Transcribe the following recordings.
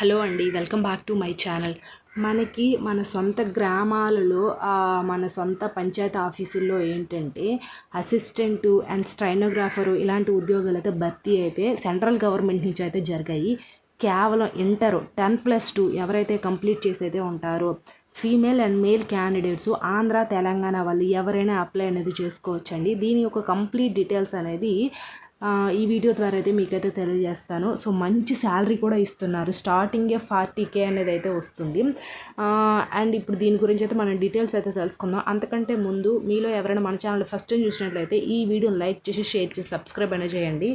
Hello అండి, welcome back to my channel. మనకి మన సొంత గ్రామాలలో మన సొంత పంచాయతీ ఆఫీసుల్లో ఏంటంటే అసిస్టెంటు అండ్ స్టెనోగ్రాఫరు ఇలాంటి ఉద్యోగాలు అయితే భర్తీ అయితే సెంట్రల్ గవర్నమెంట్ నుంచి అయితే జరిగాయి. కేవలం ఇంటర్ 10+2 ఎవరైతే కంప్లీట్ చేసైతే ఉంటారో female and male candidates Andhra Telangana వాళ్ళు ఎవరైనా అప్లై అనేది చేసుకోవచ్చండి. దీని యొక్క కంప్లీట్ డీటెయిల్స్ అనేది ఈ వీడియో ద్వారా అయితే మీకైతే తెలియజేస్తాను. సో మంచి శాలరీ కూడా ఇస్తున్నారు. స్టార్టింగే 40K అనేది అయితే వస్తుంది. అండ్ ఇప్పుడు దీని గురించి అయితే మనం డీటెయిల్స్ అయితే తెలుసుకుందాం. అంతకంటే ముందు మీలో ఎవరైనా మన ఛానల్ ఫస్ట్ టైం చూసినట్లయితే ఈ వీడియోని లైక్ చేసి షేర్ చేసి సబ్స్క్రైబ్ అనేది చేయండి.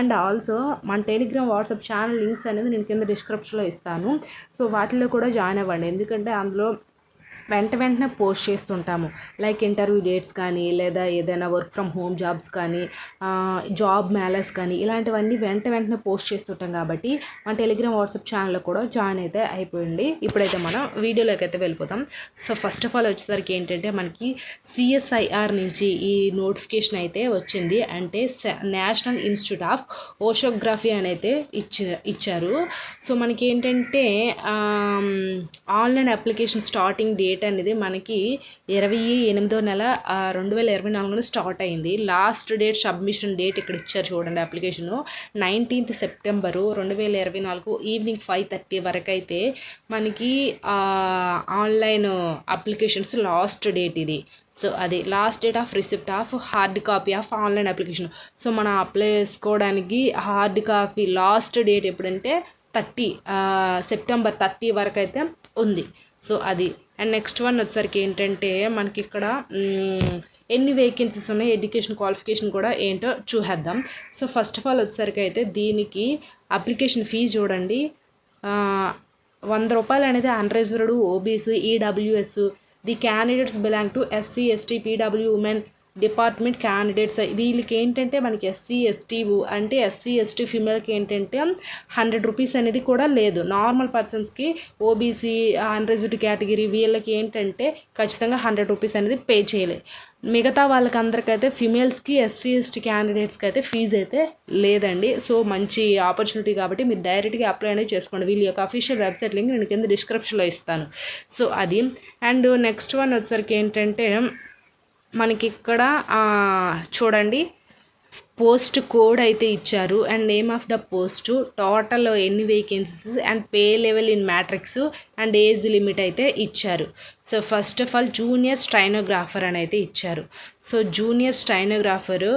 అండ్ ఆల్సో మన టెలిగ్రామ్ వాట్సాప్ ఛానల్ లింక్స్ అనేది నేను కింద డిస్క్రిప్షన్లో ఇస్తాను. సో వాటిలో కూడా జాయిన్ అవ్వండి. ఎందుకంటే అందులో వెంటనే పోస్ట్ చేస్తుంటాము. లైక్ ఇంటర్వ్యూ డేట్స్ కానీ, లేదా ఏదైనా వర్క్ ఫ్రమ్ హోమ్ జాబ్స్ కానీ, జాబ్ మేళస్ కానీ ఇలాంటివన్నీ వెంటనే పోస్ట్ చేస్తుంటాం. కాబట్టి మన టెలిగ్రామ్ వాట్సాప్ ఛానల్లో కూడా జాయిన్ అయితే అయిపోయింది. ఇప్పుడైతే మనం వీడియోలోకి అయితే వెళ్ళిపోతాం. సో ఫస్ట్ ఆఫ్ ఆల్ వచ్చేసరికి ఏంటంటే మనకి CSIR నుంచి ఈ నోటిఫికేషన్ అయితే వచ్చింది. అంటే నేషనల్ ఇన్స్టిట్యూట్ ఆఫ్ ఓషోగ్రఫీ అని అయితే ఇచ్చారు. సో మనకి ఏంటంటే ఆన్లైన్ అప్లికేషన్ స్టార్టింగ్ డేట్ అనేది మనకి 28/8/2024 స్టార్ట్ అయింది. లాస్ట్ డేట్ సబ్మిషన్ డేట్ ఇక్కడ ఇచ్చారు చూడండి. అప్లికేషను 19th September 2024 ఈవినింగ్ 5:30 వరకు అయితే మనకి ఆన్లైన్ అప్లికేషన్స్ లాస్ట్ డేట్ ఇది. సో అది last date of receipt of hard copy of online application. So మనం అప్లై చేసుకోవడానికి హార్డ్ కాపీ లాస్ట్ డేట్ ఎప్పుడంటే September 30 వరకు అయితే ఉంది. సో అది. అండ్ నెక్స్ట్ వన్ వచ్చేసరికి ఏంటంటే మనకి ఇక్కడ ఎన్ని వేకెన్సీస్ ఉన్నాయి, ఎడ్యుకేషన్ క్వాలిఫికేషన్ కూడా ఏంటో చూసేద్దాం. సో ఫస్ట్ ఆఫ్ ఆల్ వచ్చేసరికి అయితే దీనికి అప్లికేషన్ ఫీజు చూడండి, 100 రూపాయలు అనేది unreserved, OBC, EWS, the candidates belong to SC, ST, PW women department candidates. వీళ్ళకి ఏంటంటే మనకి SC, ST అంటే SC, ST ఫీమేల్కి ఏంటంటే 100 రూపీస్ అనేది కూడా లేదు. నార్మల్ పర్సన్స్కి ఓబీసీ అన్రిజర్వ్డ్ కేటగిరీ వీళ్ళకి ఏంటంటే ఖచ్చితంగా 100 రూపీస్ అనేది పే చేయలేదు. మిగతా వాళ్ళకి అందరికైతే ఫిమేల్స్కి SC, ST క్యాండిడేట్స్కి అయితే ఫీజు అయితే లేదండి. సో మంచి ఆపర్చునిటీ కాబట్టి మీరు డైరెక్ట్గా అప్లై అనేది చేసుకోండి. వీళ్ళ యొక్క అఫీషియల్ వెబ్సైట్ లింక్ నేను కింద డిస్క్రిప్షన్లో ఇస్తాను. సో అది. అండ్ నెక్స్ట్ వన్ వచ్చేసరికి ఏంటంటే మనకి ఇక్కడ చూడండి పోస్ట్ కోడ్ అయితే ఇచ్చారు and name of the post, total ఎన్ని vacancies and pay level in matrix and age limit అయితే ఇచ్చారు. So first of all junior stenographer అని అయితే ఇచ్చారు. సో జూనియర్ స్టెనోగ్రాఫరు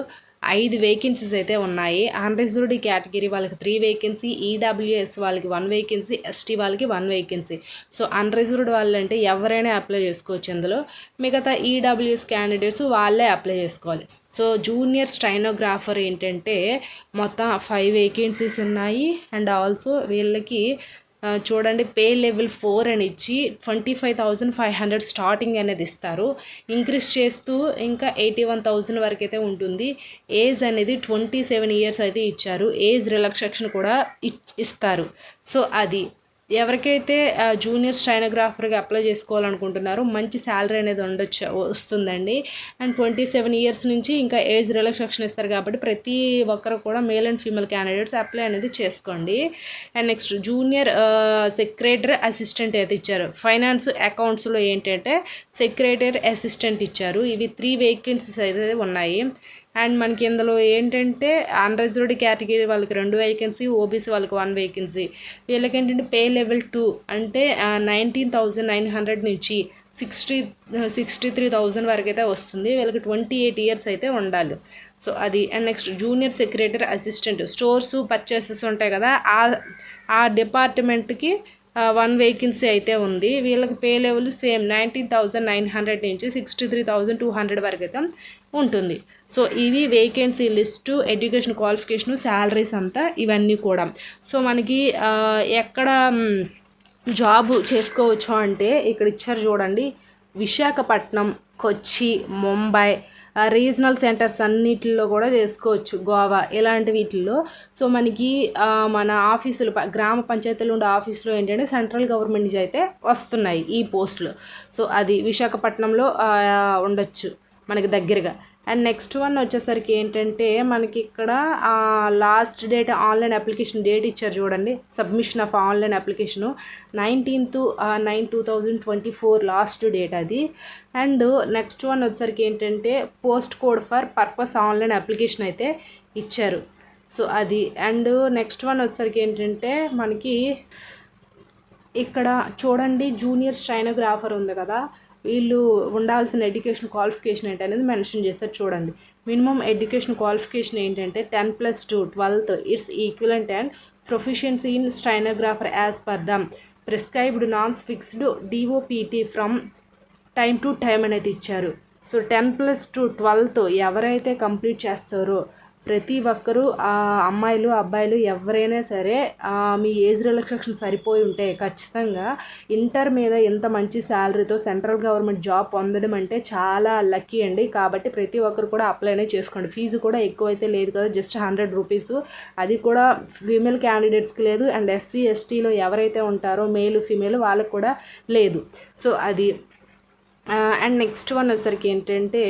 5 వేకెన్సీస్ అయితే ఉన్నాయి. అన్రిజర్వ్డ్ కేటగిరీ వాళ్ళకి 3 వేకెన్సీ, ఈడబ్ల్యూఎస్ వాళ్ళకి 1 వేకెన్సీ, ST వాళ్ళకి 1 వేకెన్సీ. సో అన్రిజర్వ్డ్ వాళ్ళు అంటే ఎవరైనా అప్లై చేసుకోవచ్చు ఇందులో. మిగతా ఈడబ్ల్యూఎస్ క్యాండిడేట్స్ వాళ్ళే అప్లై చేసుకోవాలి. సో జూనియర్ స్టెనోగ్రాఫర్ ఏంటంటే మొత్తం 5 వేకెన్సీస్ ఉన్నాయి. అండ్ ఆల్సో వీళ్ళకి చూడండి పే లెవెల్ 4 అని ఇచ్చి 25,500 స్టార్టింగ్ అనేది ఇస్తారు. ఇంక్రీజ్ చేస్తూ ఇంకా 81,000 వరకు అయితే ఉంటుంది. ఏజ్ అనేది 27 years అయితే ఇచ్చారు. ఏజ్ రిలాక్సేషన్ కూడా ఇస్తారు. సో అది. ఎవరికైతే జూనియర్ స్టెనోగ్రాఫర్గా అప్లై చేసుకోవాలనుకుంటున్నారో మంచి శాలరీ అనేది వస్తుందండి. అండ్ 27 years నుంచి ఇంకా ఏజ్ రిలాక్సేషన్ ఇస్తారు కాబట్టి ప్రతి ఒక్కరు కూడా male and female candidates apply అనేది చేసుకోండి. And next junior secretary assistant అయితే ఇచ్చారు. ఫైనాన్స్ అకౌంట్స్లో ఏంటంటే సెక్రటరీ అసిస్టెంట్ ఇచ్చారు. ఇవి 3 వేకెన్సీస్ అయితే ఉన్నాయి. అండ్ మనకి ఇందులో ఏంటంటే అన్రిజర్వ్డ్ కేటగిరీ వాళ్ళకి 2 వేకెన్సీ, ఓబీసీ వాళ్ళకి 1 వేకెన్సీ. వీళ్ళకి ఏంటంటే పే లెవెల్ 2 అంటే 19,900 నుంచి 63,000 వరకు అయితే వస్తుంది. వీళ్ళకి 28 years అయితే ఉండాలి. సో అది. And next junior secretary assistant stores purchases ఉంటాయి కదా, ఆ డిపార్ట్మెంట్కి 1 వేకెన్సీ అయితే ఉంది. వీళ్ళకి పే లెవెల్ సేమ్ 19,900 నుంచి 63,200 వరకు అయితే ఉంటుంది. సో ఇవి vacancy list, education qualification, salaries అంతా ఇవన్నీ కూడా. సో మనకి ఎక్కడ జాబ్ చేసుకోవచ్చు అంటే ఇక్కడ ఇచ్చారు చూడండి, విశాఖపట్నం, కొచ్చి, ముంబై రీజనల్ సెంటర్స్ అన్నిటిలో కూడా చేసుకోవచ్చు, గోవా ఇలాంటి వీటిల్లో. సో మనకి మన ఆఫీసులు గ్రామ పంచాయతీలు ఉండే ఆఫీసులో ఏంటంటే సెంట్రల్ గవర్నమెంట్ నుంచి అయితే వస్తున్నాయి ఈ పోస్టులు. సో అది విశాఖపట్నంలో ఉండొచ్చు మనకి దగ్గరగా. అండ్ నెక్స్ట్ వన్ వచ్చేసరికి ఏంటంటే మనకి ఇక్కడ last date online application date ఇచ్చారు చూడండి, submission of online application 19/9/2024 last date అది. అండ్ నెక్స్ట్ వన్ వచ్చేసరికి ఏంటంటే post code for purpose online application అయితే ఇచ్చారు. సో అది. అండ్ నెక్స్ట్ వన్ వచ్చేసరికి ఏంటంటే మనకి ఇక్కడ చూడండి జూనియర్ స్టైనోగ్రాఫర్ ఉంది కదా, వీళ్ళు ఉండాల్సిన ఎడ్యుకేషన్ క్వాలిఫికేషన్ ఏంటి అనేది మెన్షన్ చేస్తారు చూడండి. మినిమం ఎడ్యుకేషన్ క్వాలిఫికేషన్ ఏంటంటే 10+2 12th it's equivalent and proficiency in స్టైనోగ్రాఫర్ as per the prescribed norms fixed DoPT from time to time అనేది ఇచ్చారు. సో 10+2 12th ఎవరైతే కంప్లీట్ చేస్తారో ప్రతి ఒక్కరూ అమ్మాయిలు అబ్బాయిలు ఎవరైనా సరే మీ ఏజ్ రిలాక్సేషన్ సరిపోయి ఉంటే ఖచ్చితంగా ఇంటర్ మీద ఇంత మంచి శాలరీతో సెంట్రల్ గవర్నమెంట్ జాబ్ పొందడం అంటే చాలా లక్కీ అండి. కాబట్టి ప్రతి ఒక్కరు కూడా అప్లైనే చేసుకోండి. ఫీజు కూడా ఎక్కువైతే లేదు కదా, జస్ట్ 100 రూపీస్. అది కూడా ఫీమేల్ క్యాండిడేట్స్కి లేదు. అండ్ SC STలో ఎవరైతే ఉంటారో మేలు ఫీమేల్ వాళ్ళకి కూడా లేదు. సో అది. అండ్ నెక్స్ట్ వన్ వచ్చేసరికి ఏంటంటే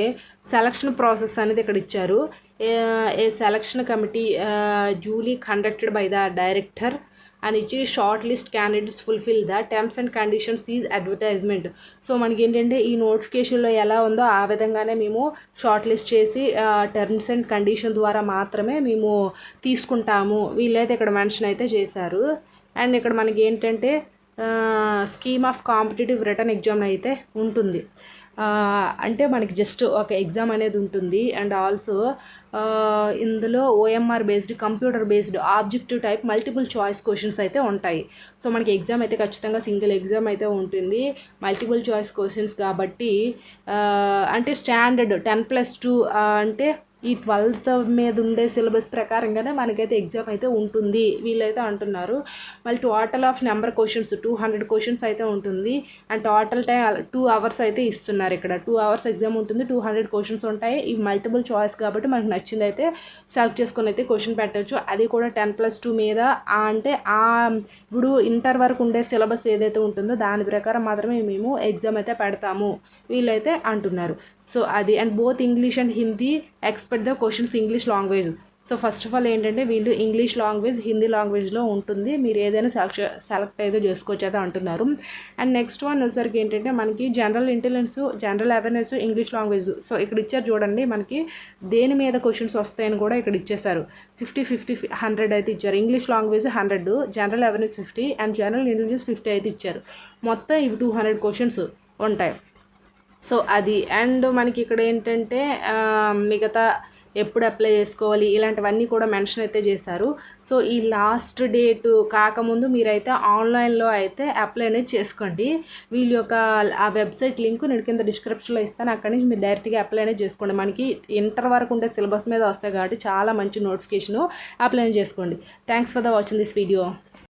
సెలక్షన్ ప్రాసెస్ అనేది ఇక్కడ ఇచ్చారు. A selection committee duly conducted by the director అని ఇచ్చి short list candidates fulfil the terms and conditions is advertisement. So మనకి ఏంటంటే ఈ నోటిఫికేషన్లో ఎలా ఉందో ఆ విధంగానే మేము షార్ట్ లిస్ట్ చేసి టర్మ్స్ అండ్ కండిషన్ ద్వారా మాత్రమే మేము తీసుకుంటాము వీళ్ళైతే ఇక్కడ మెన్షన్ అయితే చేశారు. అండ్ ఇక్కడ మనకి ఏంటంటే scheme of competitive return exam అయితే ఉంటుంది. అంటే మనకి జస్ట్ ఒక ఎగ్జామ్ అనేది ఉంటుంది. అండ్ ఆల్సో ఇందులో OMR based computer based objective type multiple choice questions అయితే ఉంటాయి. సో మనకి ఎగ్జామ్ అయితే ఖచ్చితంగా సింగిల్ ఎగ్జామ్ అయితే ఉంటుంది, మల్టిపుల్ చాయిస్ క్వశ్చన్స్ కాబట్టి. అంటే స్టాండర్డ్ 10+2 అంటే ఈ 12th మీద ఉండే సిలబస్ ప్రకారంగానే మనకైతే ఎగ్జామ్ అయితే ఉంటుంది వీళ్ళైతే అంటున్నారు. మళ్ళీ total of number questions 200 questions అయితే ఉంటుంది. అండ్ టోటల్ టైం 2 hours అయితే ఇస్తున్నారు. ఇక్కడ 2 hours ఎగ్జామ్ ఉంటుంది, 200 క్వశ్చన్స్ ఉంటాయి. ఇవి మల్టిపుల్ చాయిస్ కాబట్టి మనకు నచ్చింది అయితే సెలెక్ట్ చేసుకొని అయితే క్వశ్చన్ పెట్టవచ్చు. అది కూడా 10+2 మీద. అంటే ఇప్పుడు ఇంటర్ వరకు ఉండే సిలబస్ ఏదైతే ఉంటుందో దాని ప్రకారం మాత్రమే మేము ఎగ్జామ్ అయితే పెడతాము వీళ్ళైతే అంటున్నారు. సో అది. And both English and Hindi expect the questions English language. So first of all ఏంటంటే వీళ్ళు ఇంగ్లీష్ లాంగ్వేజ్ హిందీ లాంగ్వేజ్లో ఉంటుంది, మీరు ఏదైనా సెలెక్ట్ అయితే చేసుకోవచ్చు అయితే అంటున్నారు. అండ్ నెక్స్ట్ వన్ వచ్చేసరికి ఏంటంటే మనకి general intelligence general awareness English language. So ఇక్కడ ఇచ్చారు చూడండి మనకి దేని మీద క్వశ్చన్స్ వస్తాయని కూడా ఇక్కడ ఇచ్చేసారు. 50 100 అయితే ఇచ్చారు. English language 100, general awareness 50 and general intelligence 50 అయితే ఇచ్చారు. మొత్తం ఇవి 200 క్వశ్చన్స్ ఉంటాయి. సో అది. అండ్ మనకి ఇక్కడ ఏంటంటే మిగతా ఎప్పుడు అప్లై చేసుకోవాలి ఇలాంటివన్నీ కూడా మెన్షన్ అయితే చేశారు. సో ఈ లాస్ట్ డేట్ కాకముందు మీరైతే ఆన్లైన్లో అయితే అప్లై అనేది చేసుకోండి. వీళ్ళ యొక్క ఆ వెబ్సైట్ లింక్ నేను కింద డిస్క్రిప్షన్లో ఇస్తాను, అక్కడి నుంచి మీరు డైరెక్ట్గా అప్లై అనేది చేసుకోండి. మనకి ఇంటర్ వరకు ఉండే సిలబస్ మీద వస్తాయి కాబట్టి చాలా మంచి నోటిఫికేషను, అప్లై చేసుకోండి. Thanks for the watching this video.